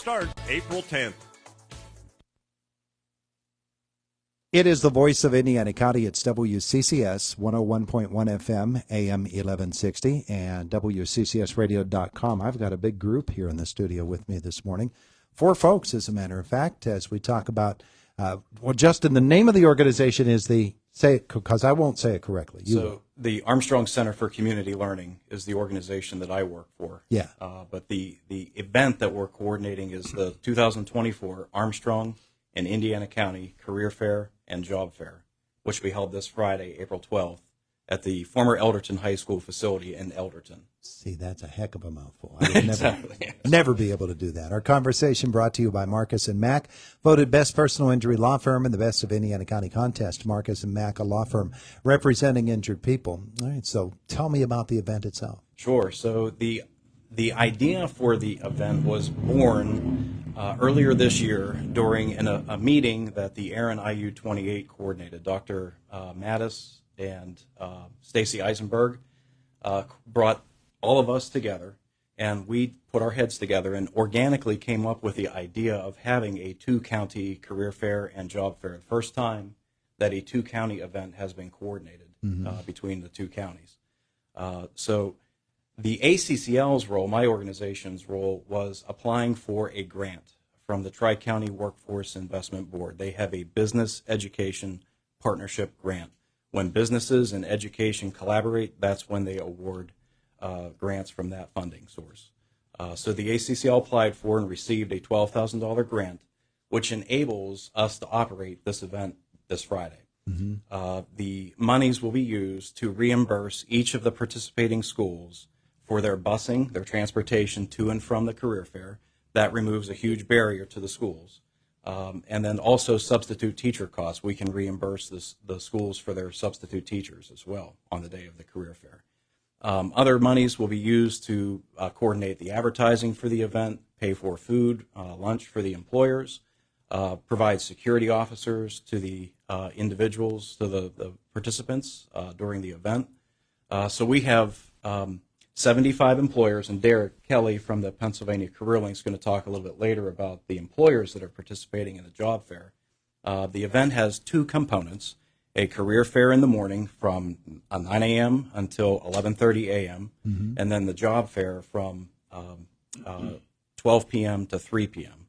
start April 10th. It is the voice of Indiana County. It's WCCS 101.1 FM, AM 1160, and WCCSradio.com. I've got a big group here in the studio with me this morning. 4 folks, as a matter of fact, as we talk about, Justin, the name of the organization is say it because I won't say it correctly. The Armstrong Center for Community Learning is the organization that I work for. Yeah. But the event that we're coordinating is the 2024 Armstrong and Indiana County Career Fair and Job Fair, which we held this Friday, April 12th, at the former Elderton High School facility in Elderton. See, that's a heck of a mouthful. I would never be able to do that. Our conversation brought to you by Marcus & Mack, voted Best Personal Injury Law Firm in the Best of Indiana County contest. Marcus & Mack, a law firm representing injured people. All right, so tell me about the event itself. Sure. So the idea for the event was born earlier this year during a meeting that the Aaron IU28 coordinated. Dr. Mattis and Stacy Eisenberg brought all of us together, and we put our heads together and organically came up with the idea of having a 2-county career fair and job fair. The first time that a 2-county event has been coordinated between the 2 counties. So the ACCL's role, my organization's role, was applying for a grant from the Tri-County Workforce Investment Board. They have a business education partnership grant. When businesses and education collaborate, that's when they award grants from that funding source. So the ACCL applied for and received a $12,000 grant, which enables us to operate this event this Friday. The monies will be used to reimburse each of the participating schools for their busing, their transportation to and from the career fair. That removes a huge barrier to the schools. And then also substitute teacher costs. We can reimburse the schools for their substitute teachers as well on the day of the career fair. Other monies will be used to coordinate the advertising for the event, pay for food, lunch for the employers, provide security officers to the individuals, to the participants during the event. So we have 75 employers, and Derek Kelly from the Pennsylvania Career Link is going to talk a little bit later about the employers that are participating in the job fair. The event has 2 components: a career fair in the morning from 9 a.m. until 11:30 a.m., and then the job fair from 12 p.m. to 3 p.m.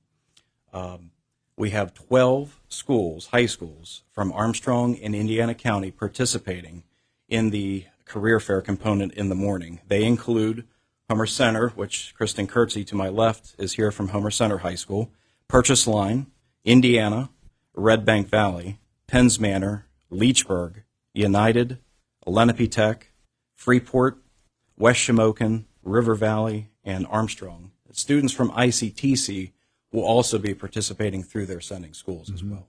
We have 12 schools, high schools, from Armstrong and Indiana County participating in the career fair component in the morning. They include Homer Center, which Kristen Kurtzy to my left is here from Homer Center High School, Purchase Line, Indiana, Red Bank Valley, Penns Manor, Leechburg, United, Lenape Tech, Freeport, West Shamokin, River Valley, and Armstrong. Students from ICTC will also be participating through their sending schools as well.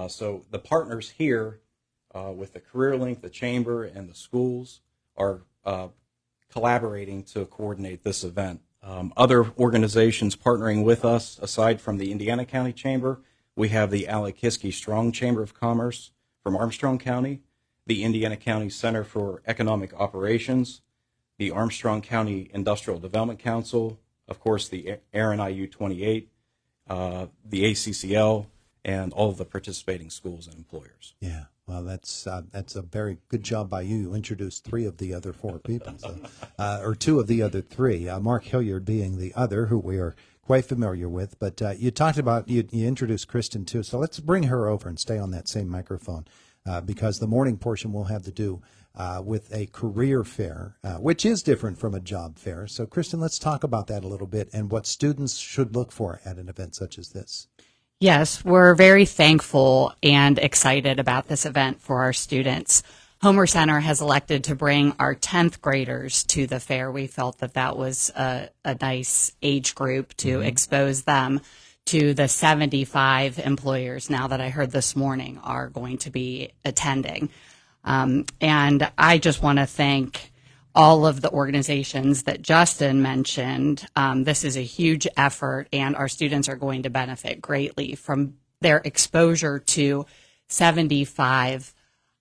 So the partners here with the Career Link, the Chamber, and the schools are collaborating to coordinate this event. Other organizations partnering with us, aside from the Indiana County Chamber, we have the Alakiski Strong Chamber of Commerce from Armstrong County, the Indiana County Center for Economic Operations, the Armstrong County Industrial Development Council, of course the Aaron IU28, the ACCL, and all of the participating schools and employers. Yeah. Well, that's a very good job by you. You introduced 3 of the other 4 people, or 2 of the other 3. Mark Hilliard being the other, who we are quite familiar with. But you talked about, you introduced Kristen too. So let's bring her over and stay on that same microphone because the morning portion will have to do with a career fair, which is different from a job fair. So Kristen, let's talk about that a little bit and what students should look for at an event such as this. Yes, we're very thankful and excited about this event for our students. Homer Center has elected to bring our 10th graders to the fair. We felt that that was a nice age group to expose them to the 75 employers now that I heard this morning are going to be attending. And I just want to thank all of the organizations that Justin mentioned. This is a huge effort, and our students are going to benefit greatly from their exposure to 75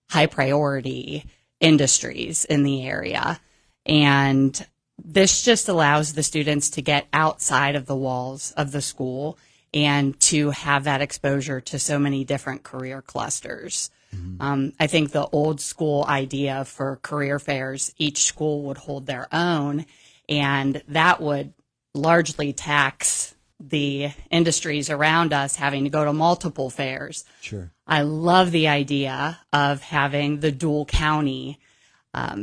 high-priority industries in the area. And this just allows the students to get outside of the walls of the school and to have that exposure to so many different career clusters. I think the old school idea for career fairs, each school would hold their own, and that would largely tax the industries around us having to go to multiple fairs. Sure. I love the idea of having the dual county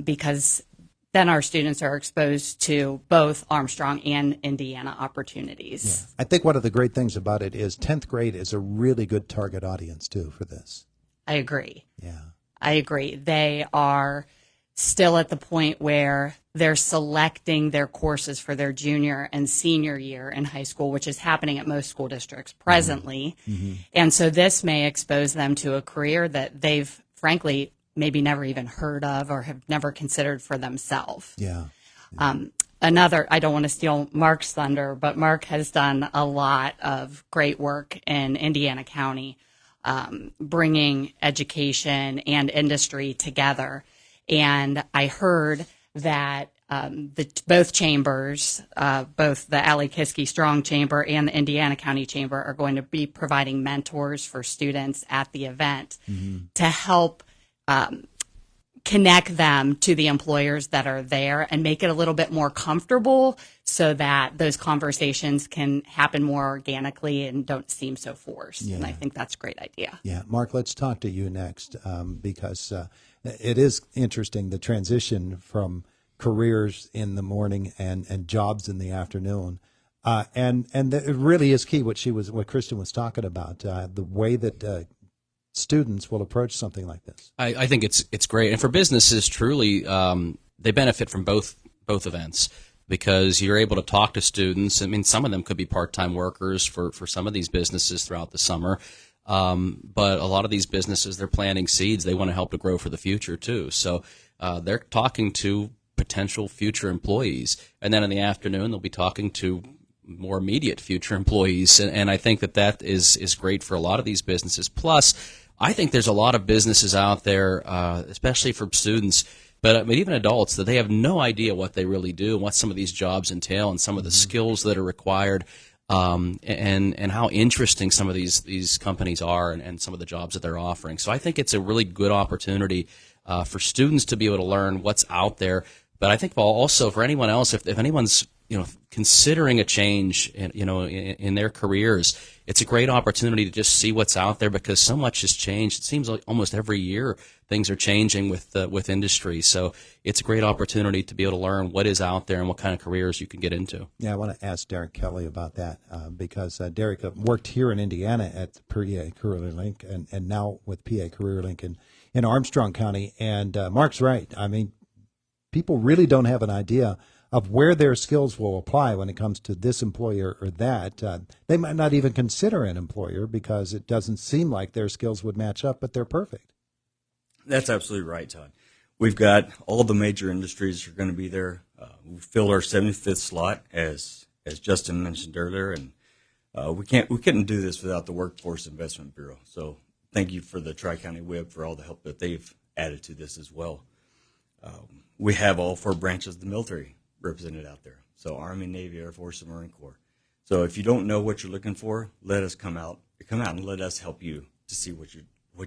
because then our students are exposed to both Armstrong and Indiana opportunities. Yeah. I think one of the great things about it is 10th grade is a really good target audience, too, for this. I agree. Yeah. I agree. They are still at the point where they're selecting their courses for their junior and senior year in high school, which is happening at most school districts presently. Mm-hmm. And so this may expose them to a career that they've, frankly, maybe never even heard of or have never considered for themselves. Yeah. Another, I don't want to steal Mark's thunder, but Mark has done a lot of great work in Indiana County, bringing education and industry together. And I heard that both chambers, both the Ali Kiski Strong Chamber and the Indiana County Chamber, are going to be providing mentors for students at the event to help connect them to the employers that are there and make it a little bit more comfortable so that those conversations can happen more organically and don't seem so forced. Yeah. And I think that's a great idea. Yeah. Mark, let's talk to you next because it is interesting, the transition from careers in the morning and jobs in the afternoon. And it really is key what Kristen was talking about, the way that students will approach something like this. I think it's great, and for businesses, truly, they benefit from both events because you're able to talk to students. I mean, some of them could be part-time workers for some of these businesses throughout the summer, but a lot of these businesses, they're planting seeds. They want to help to grow for the future too. So they're talking to potential future employees, and then in the afternoon they'll be talking to more immediate future employees, and I think that is great for a lot of these businesses. Plus, I think there's a lot of businesses out there, especially for students, but even adults, that they have no idea what they really do and what some of these jobs entail and some of the skills that are required, and how interesting some of these companies are and some of the jobs that they're offering. So I think it's a really good opportunity for students to be able to learn what's out there. But I think also for anyone else, if anyone's considering a change in their careers, it's a great opportunity to just see what's out there because so much has changed. It seems like almost every year things are changing with industry. So it's a great opportunity to be able to learn what is out there and what kind of careers you can get into. Yeah, I want to ask Derek Kelly about that because Derek worked here in Indiana at PA Career Link and now with PA Career Link in Armstrong County. And Mark's right. I mean, people really don't have an idea of where their skills will apply when it comes to this employer or that. They might not even consider an employer because it doesn't seem like their skills would match up, but they're perfect. That's absolutely right, Todd. We've got all the major industries are going to be there. We filled our 75th slot, as Justin mentioned earlier, and we couldn't do this without the Workforce Investment Bureau. So thank you for the Tri-County Web for all the help that they've added to this as well. We have all 4 branches of the military represented out there. So Army, Navy, Air Force, and Marine Corps. So if you don't know what you're looking for, let us come out and let us help you to see what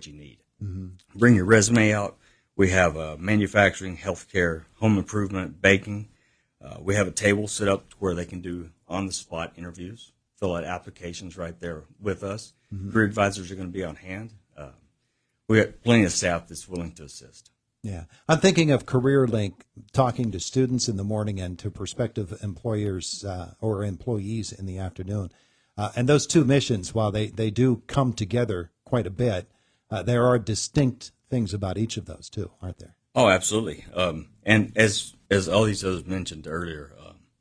you need. Mm-hmm. Bring your resume out. We have manufacturing, healthcare, home improvement, baking. We have a table set up where they can do on-the-spot interviews, fill out applications right there with us. Mm-hmm. Career advisors are going to be on hand. We got plenty of staff that's willing to assist. Yeah. I'm thinking of CareerLink talking to students in the morning and to prospective employers or employees in the afternoon. And those two missions, while they do come together quite a bit, there are distinct things about each of those too, aren't there? Oh, absolutely. And as all these others mentioned earlier,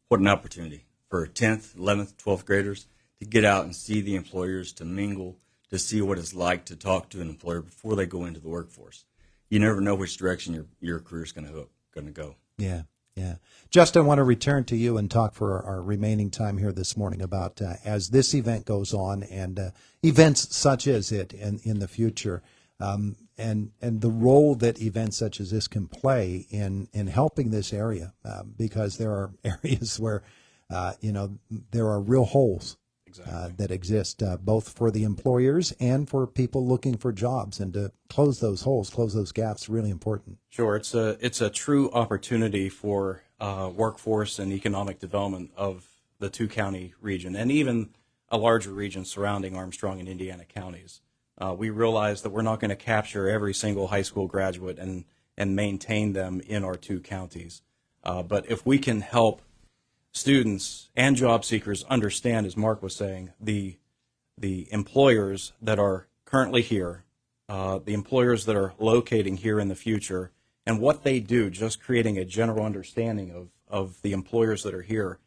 what an opportunity for 10th, 11th, 12th graders to get out and see the employers, to mingle, to see what it's like to talk to an employer before they go into the workforce. You never know which direction your career is going to go. Yeah, yeah. Justin, I want to return to you and talk for our remaining time here this morning about as this event goes on and events such as it in the future, and the role that events such as this can play in helping this area, because there are areas where there are real holes that exist, both for the employers and for people looking for jobs, and to close those holes, close those gaps, really important. Sure, it's a true opportunity for workforce and economic development of the two-county region, and even a larger region surrounding Armstrong and Indiana counties. We realize that we're not going to capture every single high school graduate and maintain them in our two counties. But if we can help students and job seekers understand, as Mark was saying, the employers that are currently here, the employers that are locating here in the future, and what they do, just creating a general understanding of the employers that are here,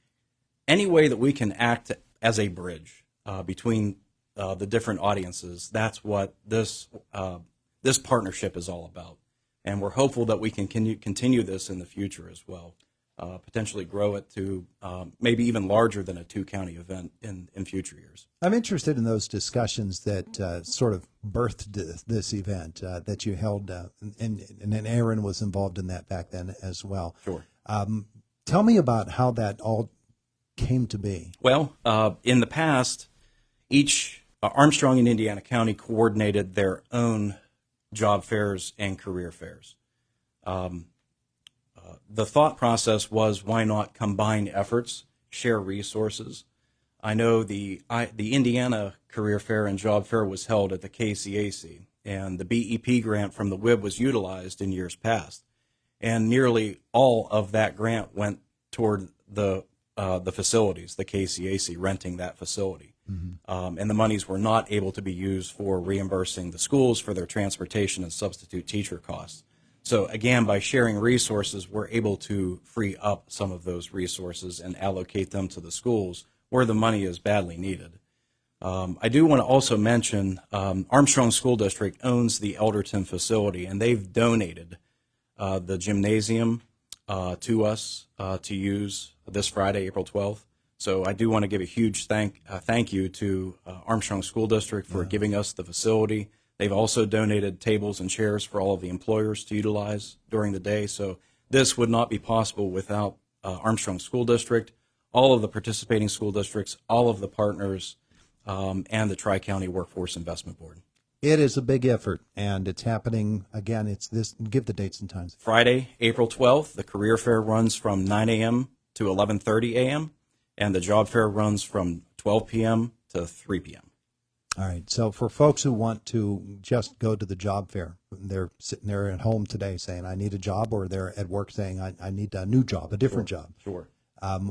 any way that we can act as a bridge between the different audiences, that's what this partnership is all about. And we're hopeful that we can continue this in the future as well. Potentially grow it to maybe even larger than a two-county event in future years. I'm interested in those discussions that sort of birthed this event that you held, and Aaron was involved in that back then as well. Sure. Tell me about how that all came to be. Well, in the past, each Armstrong and Indiana County coordinated their own job fairs and career fairs. The thought process was, why not combine efforts, share resources? I know the Indiana Career Fair and Job Fair was held at the KCAC, and the BEP grant from the WIB was utilized in years past. And nearly all of that grant went toward the facilities, the KCAC renting that facility. Mm-hmm. And the monies were not able to be used for reimbursing the schools for their transportation and substitute teacher costs. So again, by sharing resources, we're able to free up some of those resources and allocate them to the schools where the money is badly needed. I do want to also mention Armstrong School District owns the Elderton facility, and they've donated the gymnasium to us to use this Friday, April 12th. So I do want to give a huge thank you to Armstrong School District for giving us the facility. They've also donated tables and chairs for all of the employers to utilize during the day. So this would not be possible without Armstrong School District, all of the participating school districts, all of the partners, and the Tri-County Workforce Investment Board. It is a big effort, and it's happening, again, it's this, give the dates and times. Friday, April 12th, the career fair runs from 9 a.m. to 11:30 a.m., and the job fair runs from 12 p.m. to 3 p.m. All right. So for folks who want to just go to the job fair, they're sitting there at home today saying, I need a job, or they're at work saying, I need a new job, a different job. Sure.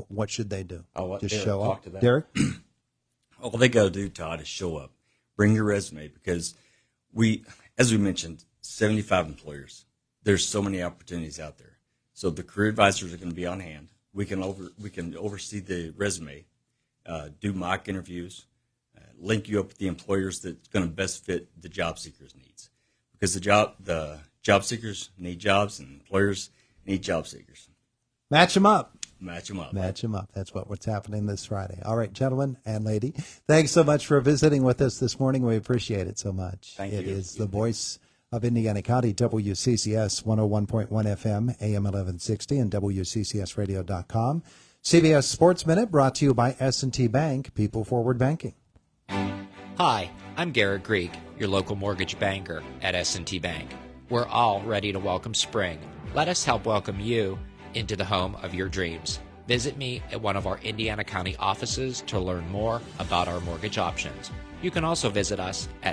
What should they do? Just show up. To that. Derek? All they got to do, Todd, is show up. Bring your resume, because as we mentioned, 75 employers. There's so many opportunities out there. So the career advisors are going to be on hand. We can oversee the resume, do mock interviews, link you up with the employers that's going to best fit the job seekers' needs. Because the job seekers need jobs, and employers need job seekers. Match them up. Match them up. Match them up. That's what's happening this Friday. All right, gentlemen and lady, thanks so much for visiting with us this morning. We appreciate it so much. Thank you. It is the voice of Indiana County, WCCS 101.1 FM, AM 1160, and WCCSradio.com. CBS Sports Minute brought to you by S&T Bank, People Forward Banking. Hi, I'm Garrett Greek, your local mortgage banker at S&T Bank. We're all ready to welcome spring. Let us help welcome you into the home of your dreams. Visit me at one of our Indiana County offices to learn more about our mortgage options. You can also visit us at